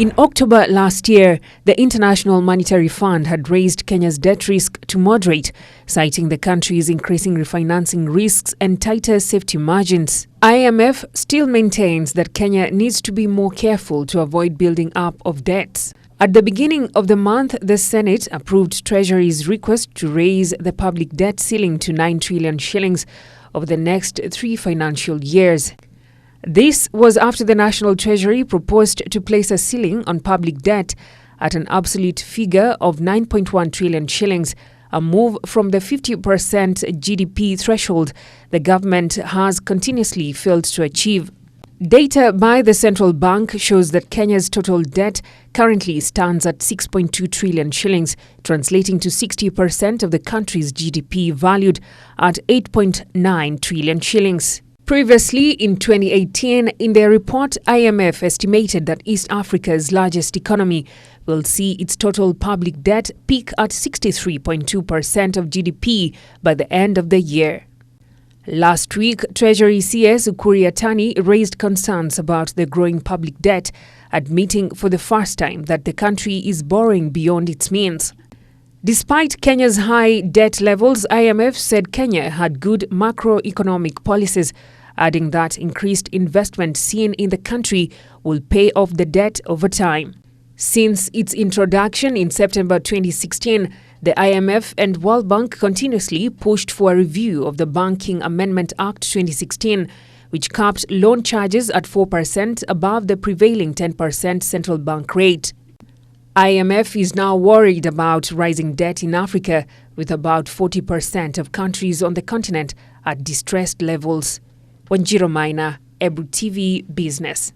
In October last year, the International Monetary Fund had raised Kenya's debt risk to moderate, citing the country's increasing refinancing risks and tighter safety margins. IMF still maintains that Kenya needs to be more careful to avoid building up of debts. At the beginning of the month, the Senate approved Treasury's request to raise the public debt ceiling to 9 trillion shillings over the next 3 financial years. This was after the National Treasury proposed to place a ceiling on public debt at an absolute figure of 9.1 trillion shillings, a move from the 50% GDP threshold the government has continuously failed to achieve. Data by the central bank shows that Kenya's total debt currently stands at 6.2 trillion shillings, translating to 60% of the country's GDP, valued at 8.9 trillion shillings. Previously, in 2018, in their report, IMF estimated that East Africa's largest economy will see its total public debt peak at 63.2% of GDP by the end of the year. Last week, Treasury CS Ukur Yatani raised concerns about the growing public debt, admitting for the first time that the country is borrowing beyond its means. Despite Kenya's high debt levels, IMF said Kenya had good macroeconomic policies, adding that increased investment seen in the country will pay off the debt over time. Since its introduction in September 2016, the IMF and World Bank continuously pushed for a review of the Banking Amendment Act 2016, which capped loan charges at 4% above the prevailing 10% central bank rate. IMF is now worried about rising debt in Africa, with about 40% of countries on the continent at distressed levels. Wanjiro Maina, Ebru TV Business.